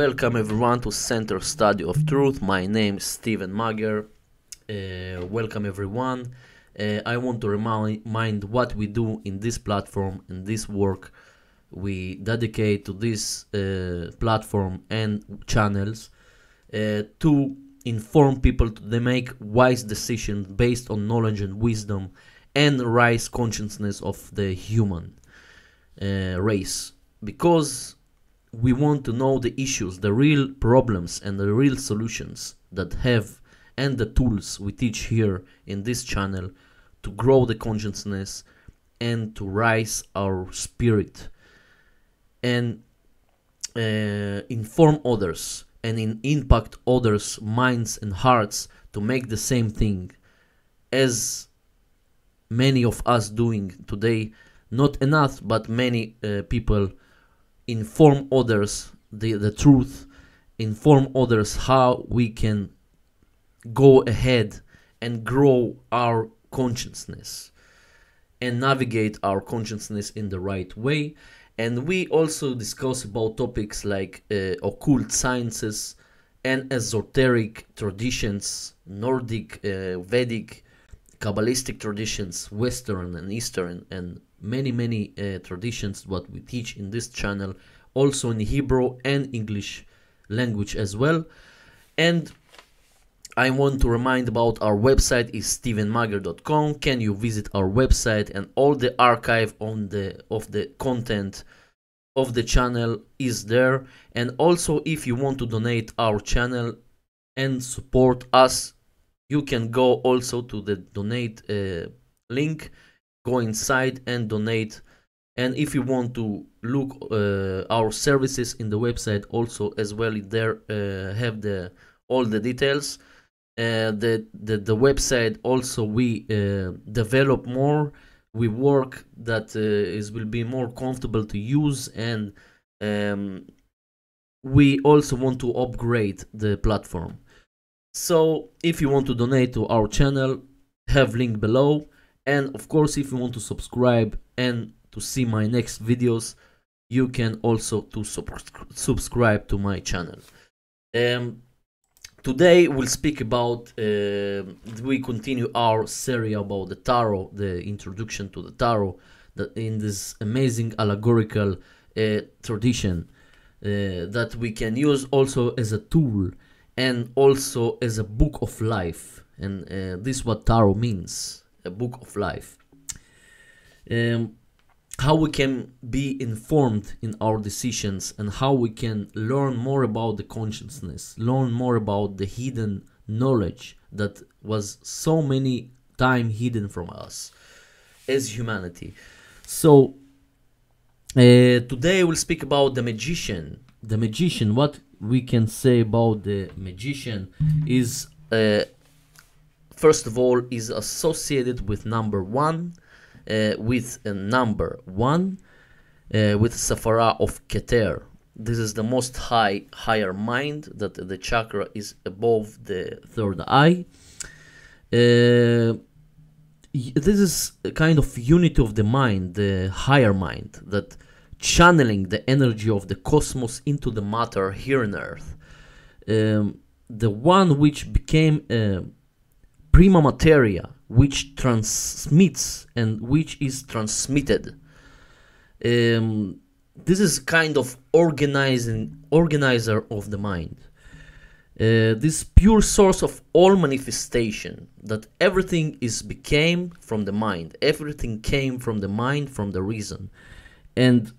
Welcome everyone to Center Study of Truth. My name is Steven Mager. Welcome everyone. I want to remind what we do in this platform, in this work we dedicate to this platform and channels to inform people to make wise decisions based on knowledge and wisdom and raise consciousness of the human race, because we want to know the issues, the real problems and the real solutions that have, and the tools we teach here in this channel to grow the consciousness and to rise our spirit and inform others and impact others' minds and hearts to make the same thing as many of us doing today. Not enough, but many people inform others the truth, inform others how we can go ahead and grow our consciousness and navigate our consciousness in the right way. And we also discuss about topics like occult sciences and esoteric traditions, Nordic, Vedic, Kabbalistic traditions, Western and Eastern, and many traditions what we teach in this channel, also in Hebrew and English language as well. And I want to remind about our website is stevenmager.com. Can you visit our website, and all the archive of the content of the channel is there. And also, if you want to donate our channel and support us, you can go also to the donate link, go inside and donate. And if you want to look our services in the website also as well, there have all the details. The website also we develop more, we work that will be more comfortable to use, and we also want to upgrade the platform. So if you want to donate to our channel, have link below. And of course, if you want to subscribe and to see my next videos, you can also to subscribe to my channel. Today we'll speak about, we continue our series about the tarot, the introduction to the tarot, that in this amazing allegorical tradition that we can use also as a tool and also as a book of life. And this is what tarot means, a book of life. How we can be informed in our decisions, and how we can learn more about the consciousness, learn more about the hidden knowledge that was so many time hidden from us as humanity. So today we'll speak about the magician. The magician, what we can say about the magician is, first of all, is associated with number one, with a number one, with Sephara of Keter. This is the most higher mind, that the chakra is above the third eye. This is a kind of unity of the mind, the higher mind, that channeling the energy of the cosmos into the matter here on earth. The one which became prima materia, which transmits and which is transmitted. This is kind of organizer of the mind. This pure source of all manifestation, that everything became from the mind. Everything came from the mind, from the reason. And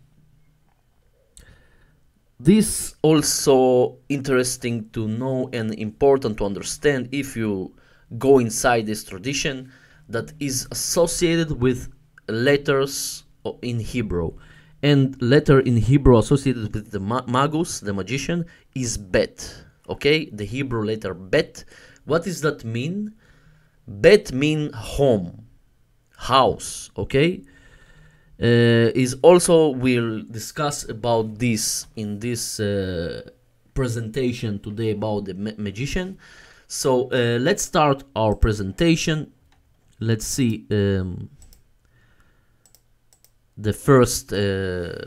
this also interesting to know and important to understand if you go inside this tradition, that is associated with letters in Hebrew. And letter in Hebrew associated with the magus, the magician, is bet. Okay, the Hebrew letter bet. What does that mean? Bet mean home, house. Okay, is also, we'll discuss about this in this presentation today about the magician. So let's start our presentation. Let's see the first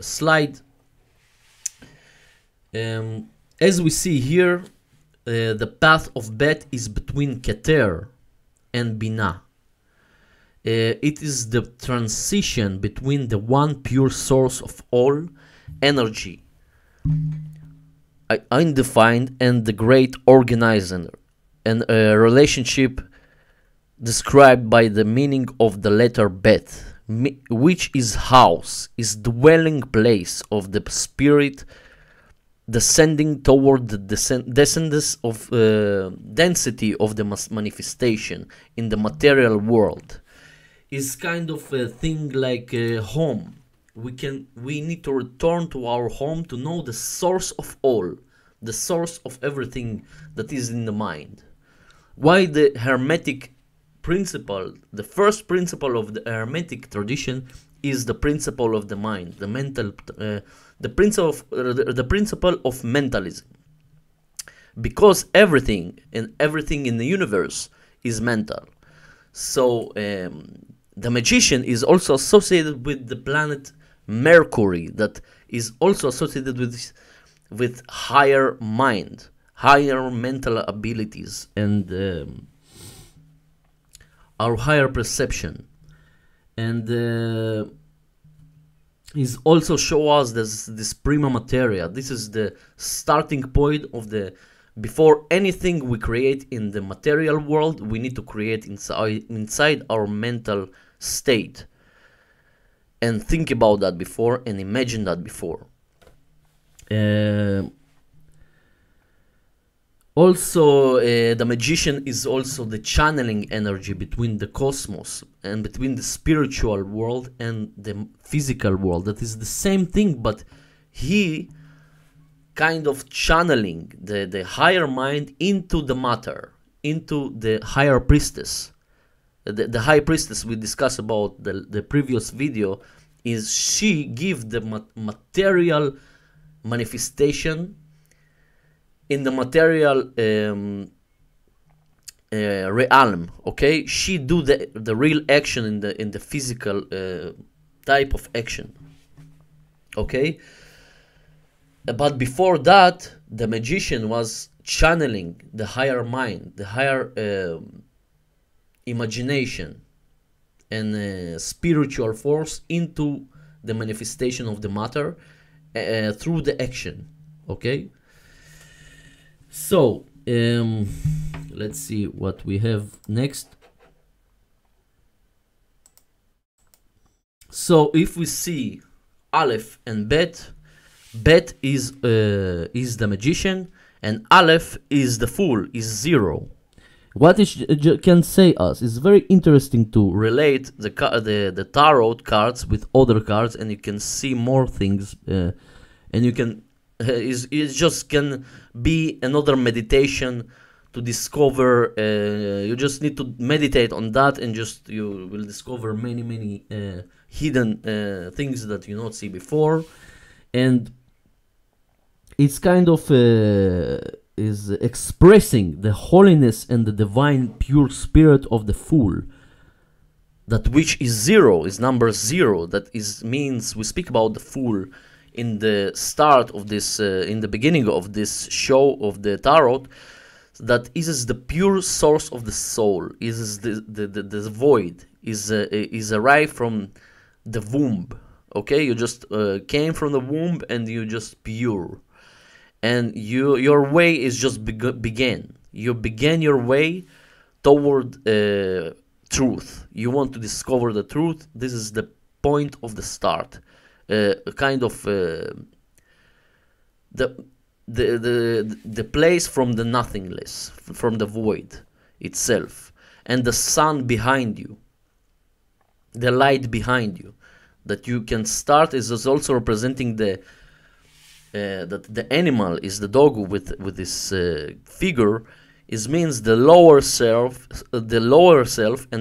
slide. As we see here, the path of Bet is between Keter and Binah. It is the transition between the one pure source of all energy, undefined, and the great organizer, and a relationship described by the meaning of the letter Bet, which is house, is dwelling place of the spirit, descending toward the descendants of density of the manifestation in the material world. Is kind of a thing like a home. We need to return to our home to know the source of all, the source of everything that is in the mind. Why the Hermetic principle, the first principle of the Hermetic tradition, is the principle of the mind, the mental, the principle of mentalism, because everything in the universe is mental. So the magician is also associated with the planet Mercury, that is also associated with higher mind, higher mental abilities, and our higher perception. And is also show us this prima materia. This is the starting point of the, before anything we create in the material world, we need to create inside our mental state, and think about that before, and imagine that before. Also, the magician is also the channeling energy between the cosmos and between the spiritual world and the physical world. That is the same thing, but he kind of channeling the higher mind into the matter, into the higher priestess. The high priestess we discussed about the previous video, is she give the material manifestation in the material realm. Okay, she do the real action in the physical type of action. Okay, but before that, the magician was channeling the higher mind, the higher imagination and spiritual force into the manifestation of the matter through the action. Okay, so let's see what we have next. So if we see Aleph and Bet, Bet is the magician, and Aleph is the fool, is zero. What it can say us is very interesting to relate the tarot cards with other cards, and you can see more things, and you can it just can be another meditation to discover. You just need to meditate on that, and just you will discover many hidden things that you not see before, and it's kind of is expressing the holiness and the divine pure spirit of the fool, that which is zero, is number zero. That is means we speak about the fool in the start of this, in the beginning of this show of the tarot, that is the pure source of the soul, is the void, is arrived from the womb. Okay, you just came from the womb and you just pure. And your way is just began. You began your way toward truth. You want to discover the truth. This is the point of the start. Kind of the place from the nothingness, from the void itself, and the sun behind you, the light behind you, that you can start is also representing the. That the animal is the dog with this figure, is means the lower self and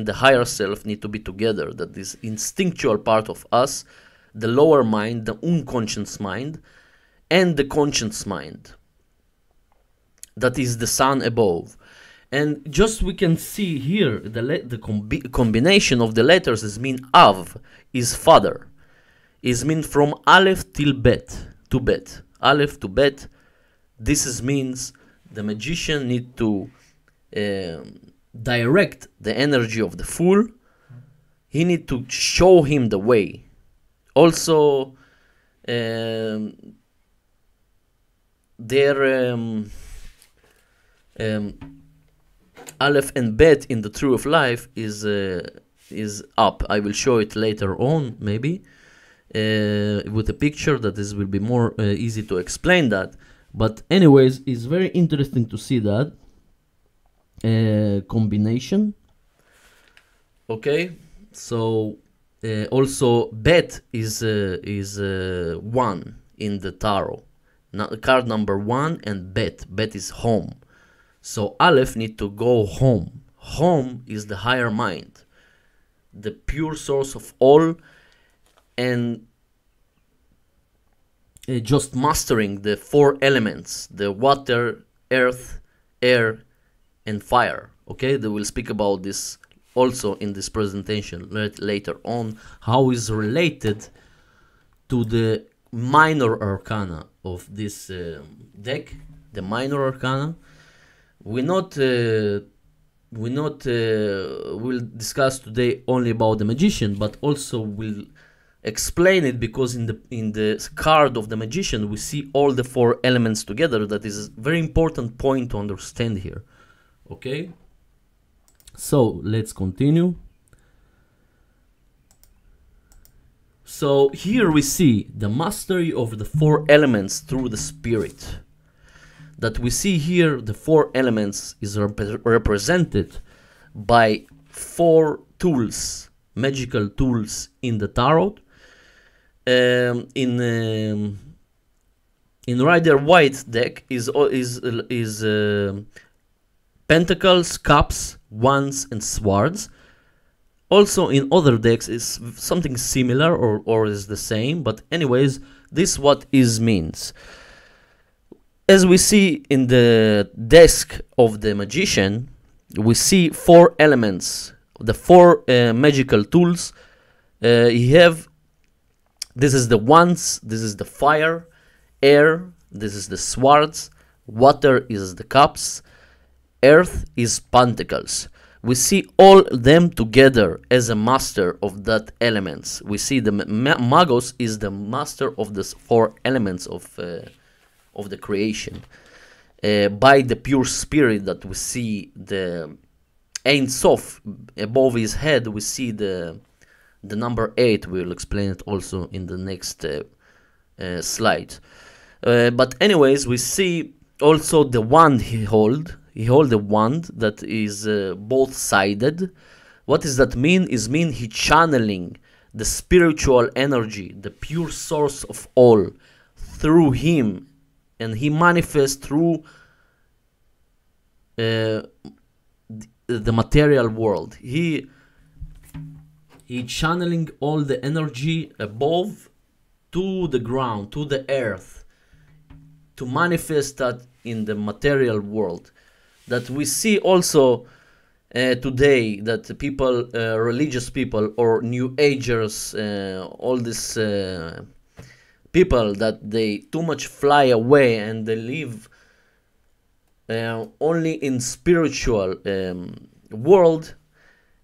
the higher self need to be together. That this instinctual part of us, the lower mind, the unconscious mind, and the conscious mind, that is the sun above. And just we can see here the combination of the letters is mean Av is father, is mean from Aleph till Bet. To Bet, Aleph to Bet, means the magician need to direct the energy of the fool. He need to show him the way. Also, their Aleph and Bet in the Tree of Life is up. I will show it later on, maybe, with a picture that this will be more easy to explain that. But anyways, it's very interesting to see that combination. Okay, so also Bet is 1 in the tarot. Card number 1 and Bet. Bet is home. So Aleph need to go home. Home is the higher mind, the pure source of all, and just mastering the 4 elements, the water, earth, air, and fire. Okay, they will speak about this also in this presentation later on, how is related to the minor arcana of this deck. The minor arcana will discuss today only about the magician, but also will explain it, because in the card of the magician we see all the 4 elements together. That is a very important point to understand here. Okay, so let's continue. So here we see the mastery of the 4 elements through the spirit. That we see here, the 4 elements is represented by 4 tools, magical tools in the tarot. In Rider White deck is pentacles, cups, wands, and swords. Also in other decks is something similar or is the same, but anyways, this what is means. As we see in the desk of the magician, we see 4 elements, the 4 magical tools. This is the wands, this is the fire, air, this is the swords, water is the cups, earth is pentacles. We see all them together as a master of that elements. We see the Magos is the master of the 4 elements of the creation. By the pure spirit that we see the Ein Sof above his head, we see the number 8. We'll explain it also in the next slide. But anyways, we see also the wand he hold. He hold a wand that is both-sided. What does that mean? Is mean he channeling the spiritual energy, the pure source of all, through him, and he manifests through the material world. He channeling all the energy above to the ground, to the earth, to manifest that in the material world. That we see also today, that people, religious people or new agers, all these people, that they too much fly away and they live only in spiritual world,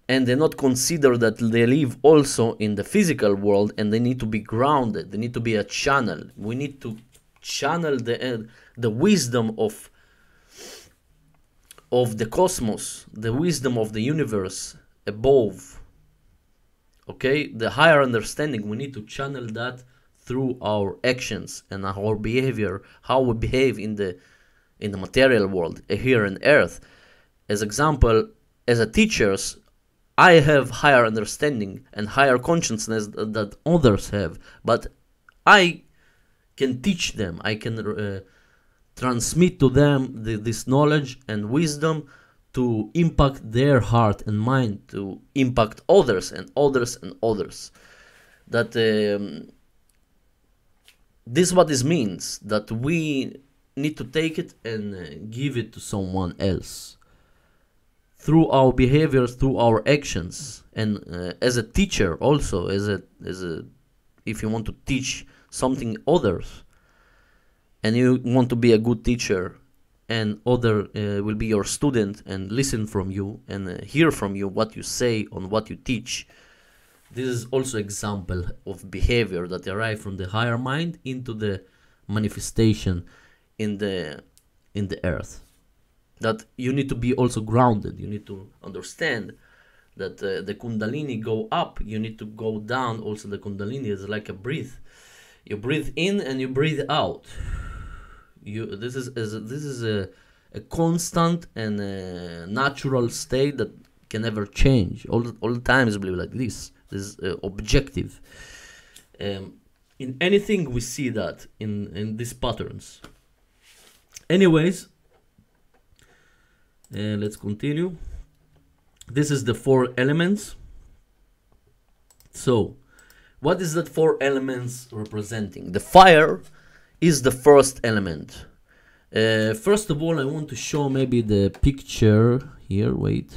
and they not consider that they live also in the physical world, and they need to be grounded. They need to be a channel. We need to channel the wisdom of the cosmos, the wisdom of the universe above. Okay, the higher understanding, we need to channel that through our actions and our behavior, how we behave in the material world here on earth. As example, as a teachers, I have higher understanding and higher consciousness that others have, but I can teach them, I can transmit to them this knowledge and wisdom to impact their heart and mind, to impact others and others and others. That this what this means, that we need to take it and give it to someone else through our behaviors, through our actions, and as a teacher also, as a if you want to teach something others. and you want to be a good teacher, and other will be your student and listen from you and hear from you what you say on what you teach. This is also example of behavior that arrive from the higher mind into the manifestation in the earth. That you need to be also grounded. You need to understand that the Kundalini go up, you need to go down. Also the Kundalini is like a breath. You breathe in and you breathe out. This is a constant and a natural state that can never change. All the time is like this. This is objective. In anything we see that in these patterns. Anyways, let's continue. This is the 4 elements. So, what is that 4 elements representing? The fire is the first element. First of all, I want to show maybe the picture here. Wait.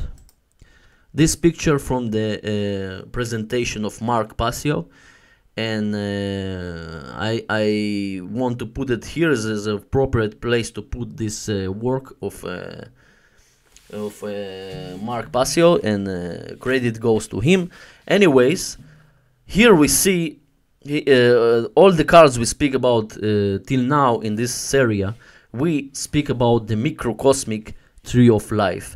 This picture from the presentation of Mark Passio, and I want to put it here as an appropriate place to put this work of Mark Passio, and credit goes to him. Anyways, here we see all the cards we speak about till now in this area. We speak about the microcosmic tree of life.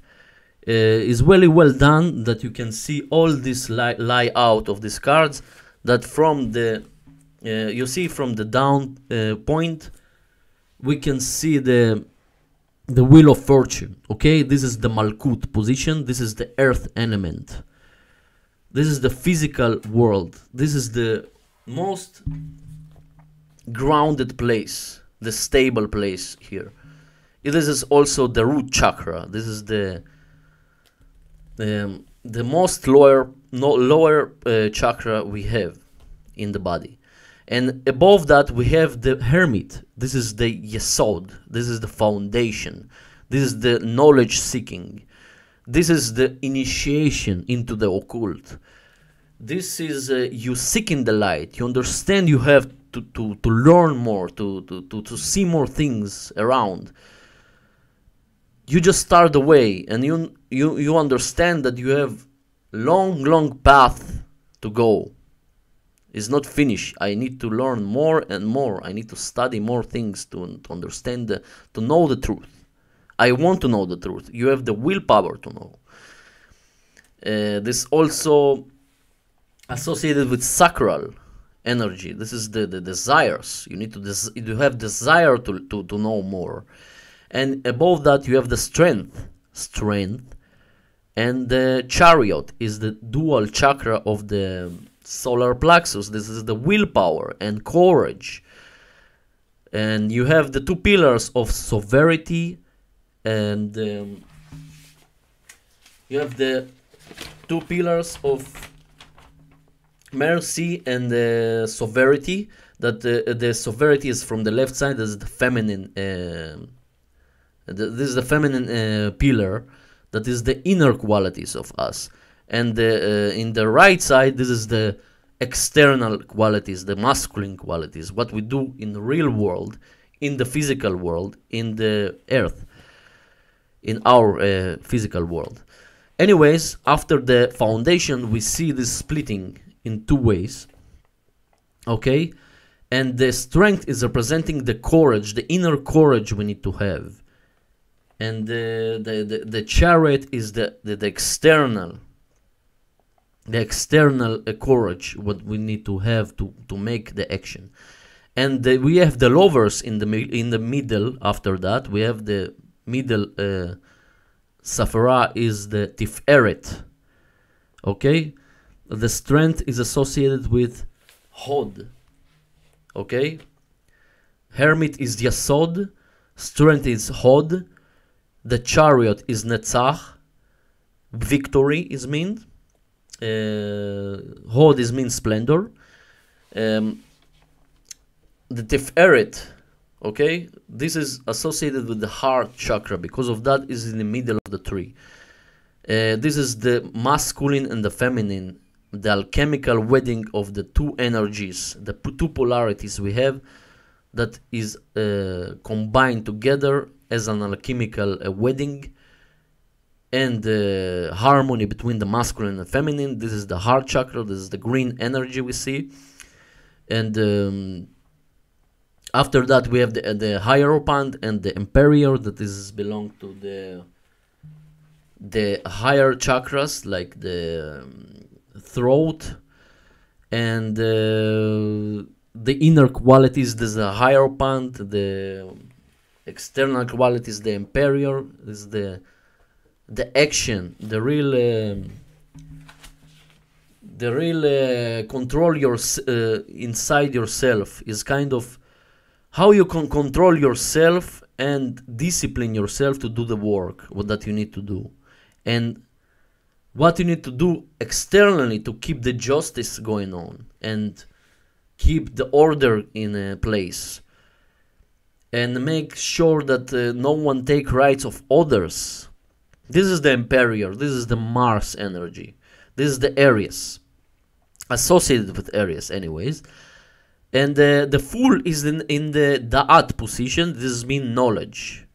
Is really well done that you can see all this lie out of these cards, that from the you see from the down point we can see the wheel of fortune. Okay, this is the Malkut position, this is the earth element, this is the physical world, this is the most grounded place, the stable place here. This is also the root chakra. This is the most lower chakra we have in the body, and above that we have the hermit. This is the yesod. This is the foundation. This is the knowledge seeking. This is the initiation into the occult. This is you seeking the light. You understand you have to learn more, to see more things around. You just start the way, and you understand that you have long path to go. It's not finished. I need to learn more and more. I need to study more things to understand, to know the truth. I want to know the truth. You have the willpower to know. This also associated with sacral energy. This is the desires. You need to have desire to know more. And above that you have the strength, and the chariot is the dual chakra of the solar plexus. This is the willpower and courage. And you have the 2 pillars of sovereignty, and you have the 2 pillars of mercy and sovereignty. That the sovereignty is from the left side. This is the feminine. This is the feminine pillar, that is the inner qualities of us, and in the right side, this is the external qualities, the masculine qualities, what we do in the real world, in the physical world, in the earth, in our physical world. Anyways, after the foundation, we see this splitting in 2 ways. Okay, and the strength is representing the courage, the inner courage we need to have. And the chariot is the external courage, what we need to have to make the action. And we have the lovers in the middle. After that we have the middle Safara is the Tiferet. Okay, the strength is associated with Hod. Okay, hermit is Yasod, strength is Hod. The chariot is Netzach, victory is mean. Hod is mean splendor. The Tiferet, okay, this is associated with the heart chakra, because of that is in the middle of the tree. This is the masculine and the feminine, the alchemical wedding of the 2 energies, the 2 polarities we have. that is combined together as an alchemical wedding, and harmony between the masculine and feminine. This is the heart chakra. This is the green energy we see. And after that we have the hierophant and the emperor, that is belong to the higher chakras, like the throat, and the inner qualities. This is the hierophant. The external qualities, the emperor. This is the action, the real control your inside yourself, is kind of how you can control yourself and discipline yourself to do the work what that you need to do, and what you need to do externally to keep the justice going on and keep the order in place, and make sure that no one take rights of others. This is the emperor. This is the Mars energy. This is the Aries, associated with Aries anyways. And the Fool is in the Da'at position. This means knowledge.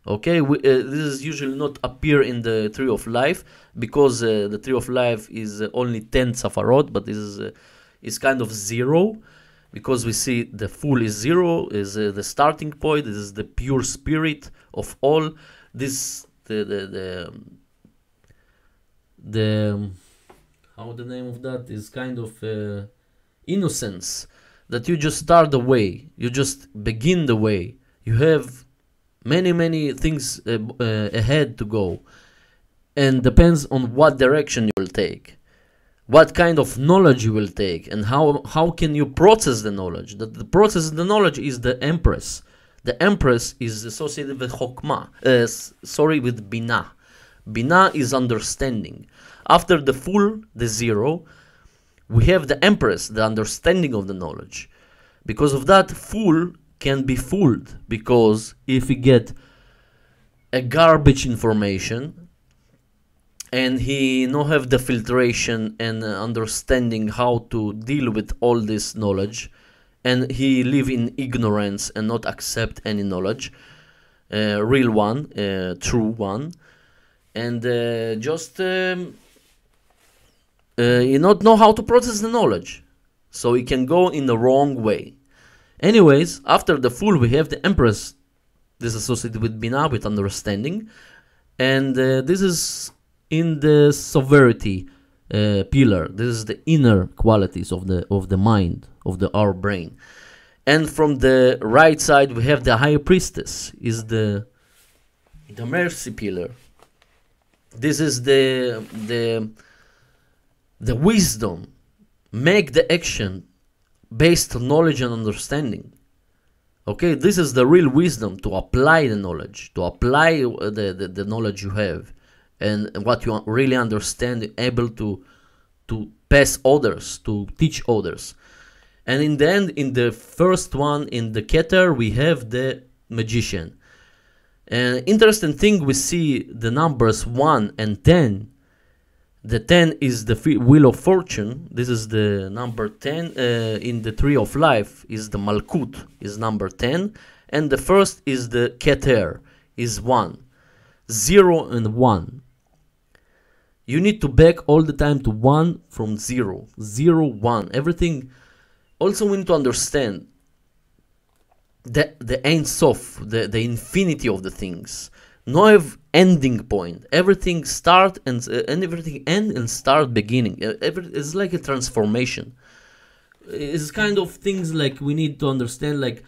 Okay, this is usually not appear in the Tree of Life, because the Tree of Life is only 10 Safarot, but this is kind of 0, because we see the Fool is 0, is the starting point. This is the pure spirit of all. This the how the name of that is kind of innocence, that you just start the way, you just begin the way. You have many things ahead to go, and depends on what direction you will take, what kind of knowledge you will take, and how can you process the knowledge. That the process of the knowledge is the Empress. The Empress is associated with Chokmah, with Binah. Binah is understanding. After the Fool, the 0, we have the Empress, the understanding of the knowledge. Because of that, Fool can be fooled, because if he get a garbage information and he no have the filtration and understanding how to deal with all this knowledge, and he live in ignorance and not accept any knowledge, real one, true one, and just he not know how to process the knowledge, so he can go in the wrong way. Anyways, after the Fool we have the Empress. This is associated with Binah, with understanding, and this is in the sovereignty pillar. This is the inner qualities of the mind, of our brain. And from the right side we have the High Priestess, is the mercy pillar. This is the wisdom, make the action based on knowledge and understanding. Okay, this is the real wisdom, to apply the knowledge, to apply the knowledge you have, and what you really understand, able to pass others, to teach others. And in the end, in the first one, in the Keter, we have the Magician. And interesting thing, we see the numbers 1 and 10. The 10 is the Wheel of Fortune. This is the number 10. In the Tree of Life is the Malkut, is number 10. And the first is the Keter, is 1. 0 and 1. You need to back all the time to 1 from 0. 0, 1. Everything. Also we need to understand the Ein Sof, the infinity of the things. No have ending point. Everything start and everything end and start beginning. It's like a transformation. It's kind of things like we need to understand, like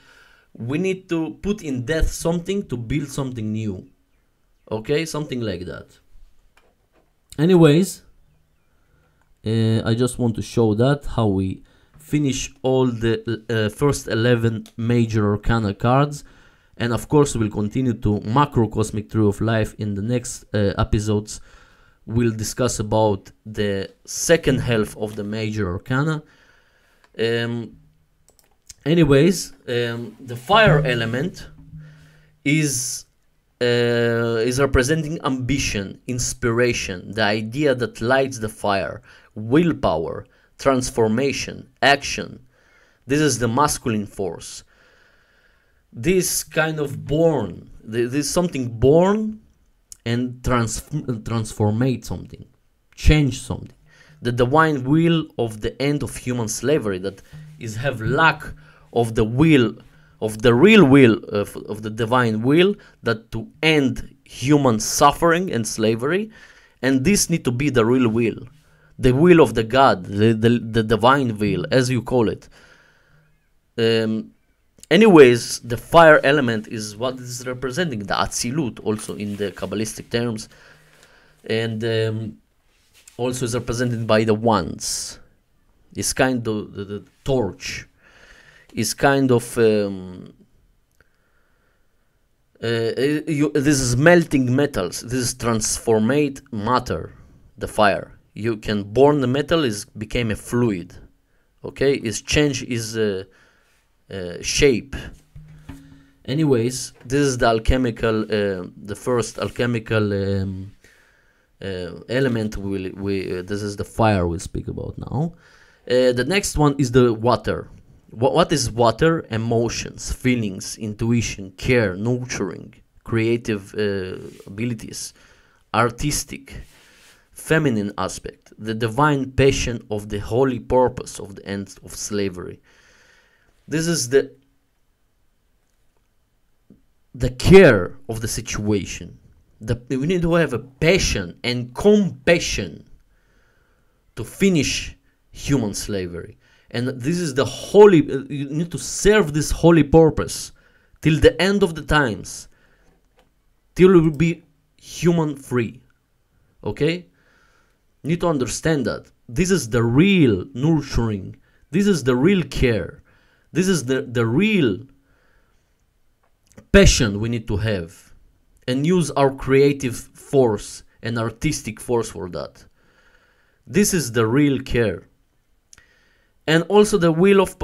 we need to put in death something to build something new. Okay, something like that. Anyways, I just want to show that how we finish all the first 11 major arcana cards. And of course we'll continue to Macrocosmic Tree of Life in the next episodes. We'll discuss about the second half of the major arcana. Anyways, the fire element is representing ambition, inspiration, the idea that lights the fire, willpower, transformation, action. This is the masculine force. this kind of born, this something born and transformate something, change something. The divine will of the end of human slavery, that is have lack of the will, of the real will of the divine will, that to end human suffering and slavery, and this need to be the real will, the will of the God, the divine will, as you call it. Anyways, the fire element is what is representing the Atzilut, also in the Kabbalistic terms, and also is represented by the wands. It's kind of the torch. Is kind of this is melting metals. This is transformate matter. The fire. You can burn the metal. Is became a fluid. Okay, is change is shape. Anyways, this is the alchemical, the first alchemical element. This is the fire we'll speak about now. The next one is the water. What is water? Emotions, feelings, intuition, care, nurturing, creative abilities, artistic, feminine aspect, the divine passion of the holy purpose of the end of slavery. This is the care of the situation. We need to have a passion and compassion to finish human slavery. And this is the holy, you need to serve this holy purpose till the end of the times, till we will be human free. Okay? You need to understand that. This is the real nurturing. This is the real care. This is the real passion we need to have. And use our creative force and artistic force for that. This is the real care. And also the will of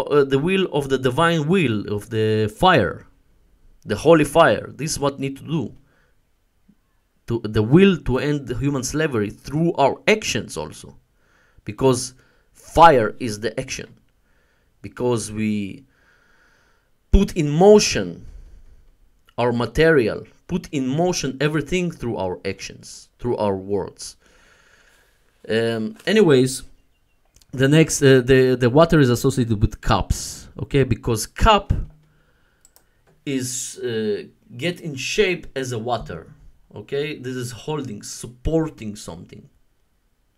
the divine will of the fire, the holy fire. This is what we need to do. The will to end the human slavery through our actions also, because fire is the action. Because we put in motion our material, put in motion everything through our actions, through our words. Anyways. The next, the water is associated with cups, okay? Because cup is get in shape as a water, okay? This is holding, supporting something,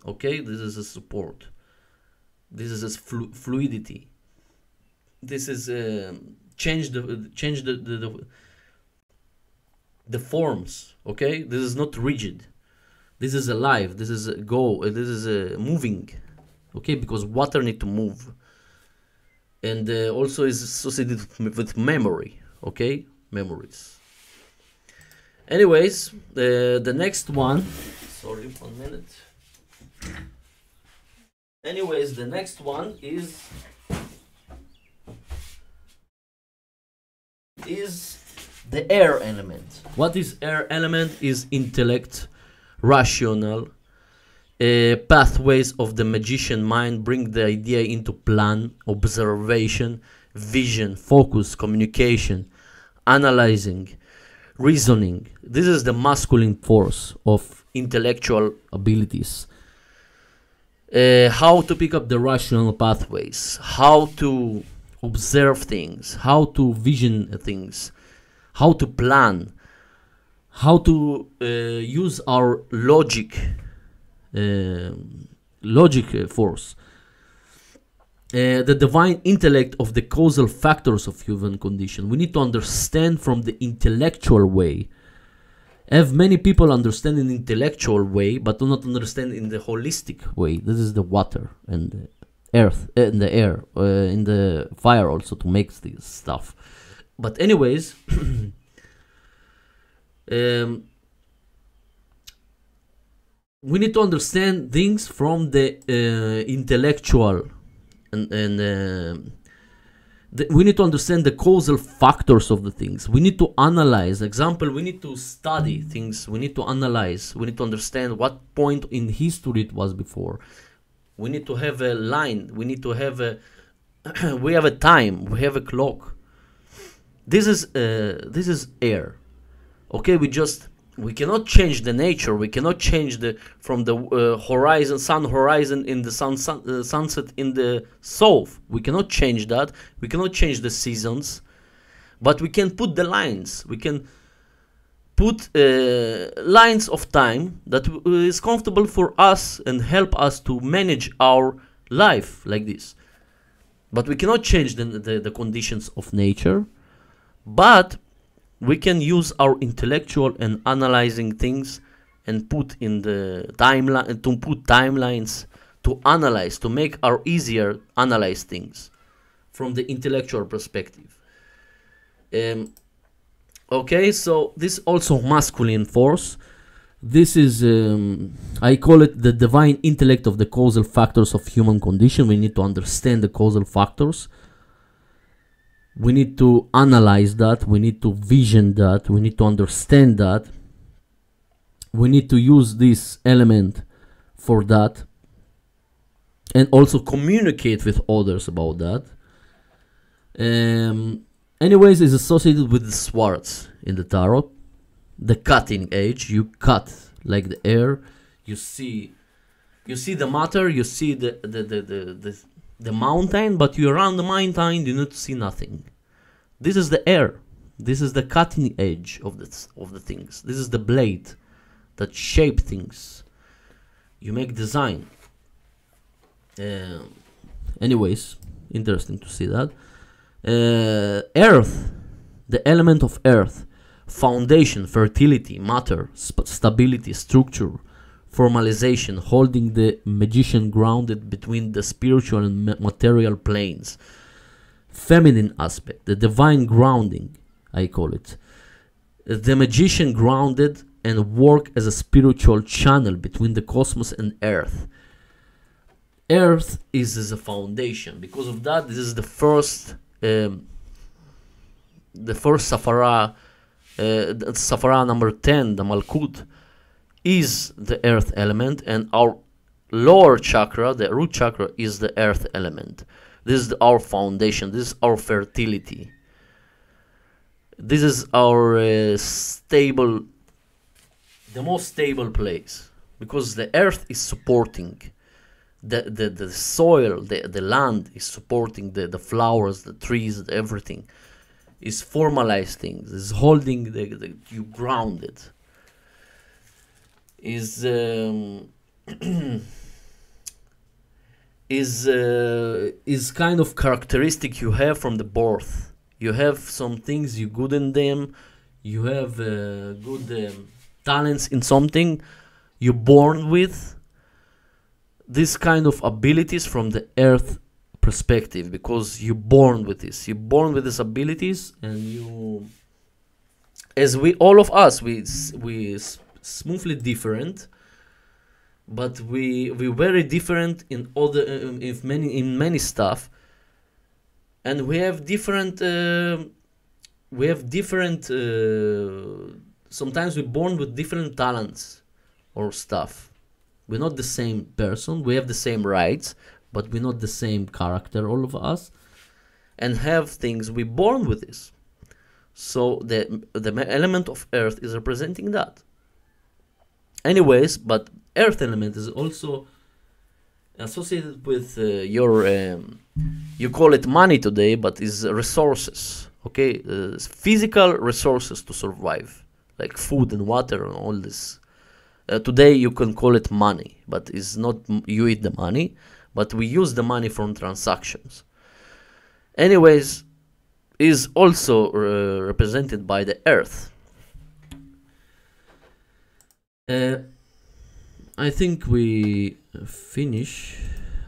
okay? This is a support. This is a fluidity. This is change the forms, okay? This is not rigid. This is alive. This is This is moving. Okay, because water need to move, and also is associated with memory. Okay, memories. Anyways, the next one. Sorry, 1 minute. Anyways, the next one is the air element. What is air element? Is intellect, rational. Pathways of the magician mind bring the idea into plan, observation, vision, focus, communication, analyzing, reasoning. This is the masculine force of intellectual abilities. How to pick up the rational pathways, how to observe things, how to vision things, how to plan, how to use our logic force, the divine intellect of the causal factors of human condition. We need to understand from the intellectual way. Have many people understand in the intellectual way, but do not understand in the holistic way. This is the water and the earth and the air, in the fire also to make this stuff. But anyways, we need to understand things from the intellectual, and we need to understand the causal factors of the things. We need to analyze. Example, we need to study things. We need to analyze. We need to understand what point in history it was before. We need to have a line. We need to have a we have a time. We have a clock. This is air. Okay, we cannot change the nature. We cannot change the from the horizon, sun horizon in the sunset in the south. We cannot change that. We cannot change the seasons, but we can put the lines. We can put lines of time that is comfortable for us and help us to manage our life like this. But we cannot change the conditions of nature. But we can use our intellectual and analyzing things and put in the timeline, to put timelines to analyze, to make our easier analyze things from the intellectual perspective. Okay, so this also masculine force. This is I call it the divine intellect of the causal factors of human condition. We need to understand the causal factors. We need to analyze that, we need to vision that, we need to understand that. We need to use this element for that. And also communicate with others about that. Anyways, it's associated with the swords in the tarot. The cutting edge, you cut like the air. You see the matter, you see the mountain, but you're around the mountain, you need to see nothing. This is the air. This is the cutting edge of the things. This is the blade that shape things. You make design. Anyways, interesting to see that. Earth, the element of earth, foundation, fertility, matter, stability, structure, formalization, holding the magician grounded between the spiritual and material planes. Feminine aspect, the divine grounding, I call it. The magician grounded and work as a spiritual channel between the cosmos and earth. Earth is as a foundation. Because of that, this is the first Safara, Safara number 10, the Malkut, is the earth element, and our lower chakra, the root chakra, is the earth element. This is our foundation. This is our fertility. This is our stable, the most stable place, because the earth is supporting the soil, the land is supporting the flowers, the trees, everything is formalized things, is holding you grounded. Is kind of characteristic you have from the birth. You have some things you good in them. You have good talents in something you're born with. This kind of abilities from the earth perspective, because you're born with this. You're born with these abilities, and you, as we all of us, we smoothly different, but we very different in other in many stuff, and we have different sometimes we're born with different talents or stuff. We're not the same person. We have the same rights, but we're not the same character, all of us, and have things we're born with this. So the element of earth is representing that. Anyways, but earth element is also associated with your, you call it money today, but is resources, okay? Physical resources to survive, like food and water and all this. Today you can call it money, but it's not you eat the money, but we use the money from transactions. Anyways, is also represented by the earth. I think we finish.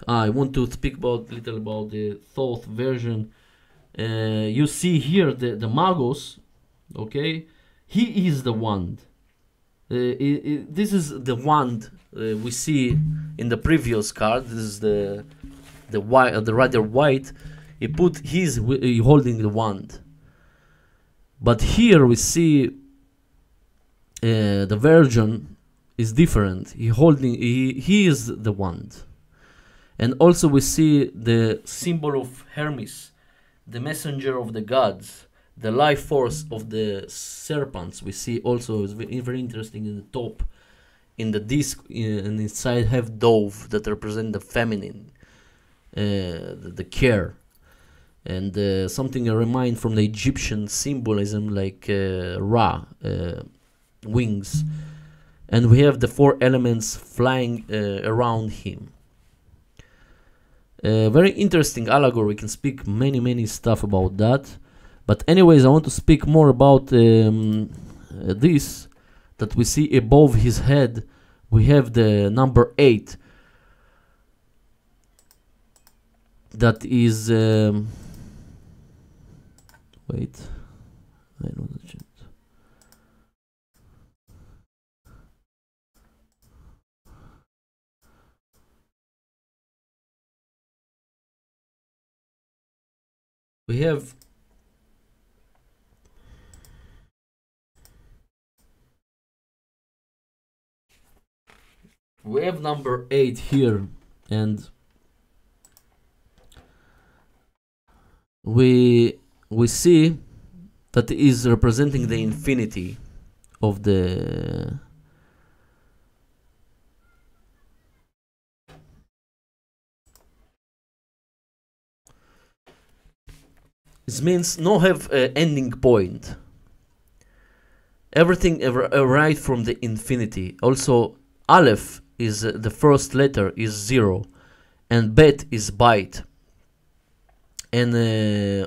I want to speak about little about the thought version. You see here the Magos, okay? He is the wand. This is the wand we see in the previous card. This is the white, the rider white. He put his holding the wand, but here we see the Virgin is different. He is the wand, and also we see the symbol of Hermes, the messenger of the gods, The life force of the serpents we see also is very interesting in the top. In the disc, and inside have dove that represent the feminine, the care, and something I remind from the Egyptian symbolism like Ra, wings, and we have the four elements flying around him. Very interesting allegory. We can speak many stuff about that, but anyways, I want to speak more about this. That we see above his head, we have the number 8. That is wait, I know the chat. We have number 8 here, and we see that is representing the infinity of the this means no have a ending point. Everything right from the infinity. Also Aleph is the first letter is 0, and Bet is byte. And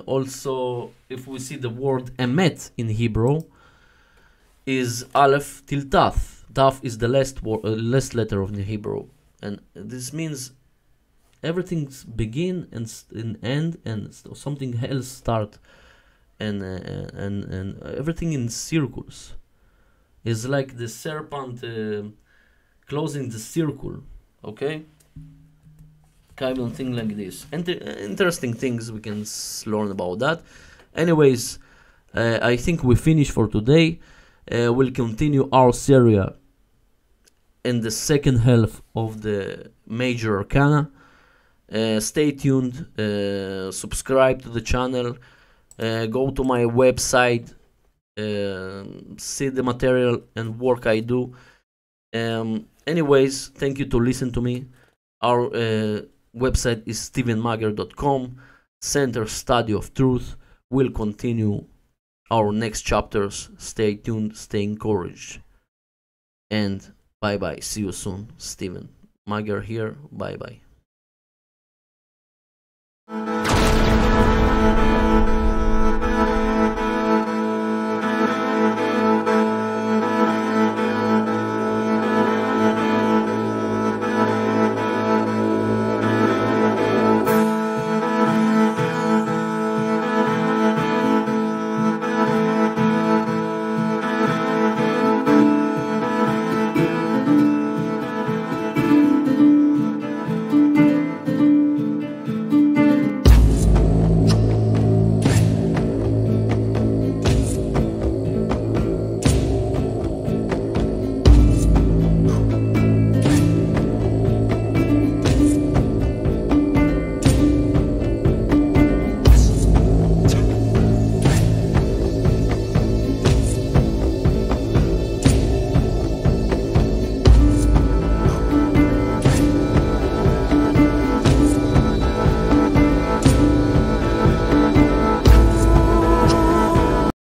also, if we see the word Emet in Hebrew, is Aleph till Taf. Taf is the last letter of the Hebrew, and this means everything's begin and end, and something else start, and everything in circles. Is like the serpent closing the circle, okay? Kind of thing like this. Interesting things we can learn about that. Anyways, I think we finished for today. We'll continue our series in the second half of the major arcana. Stay tuned, subscribe to the channel, go to my website, see the material and work I do. Anyways, thank you to listen to me. Our website is stevenmager.com. Center Study of Truth. We'll continue our next chapters. Stay tuned, stay encouraged, and bye bye. See you soon. Steven Mager here. Bye bye.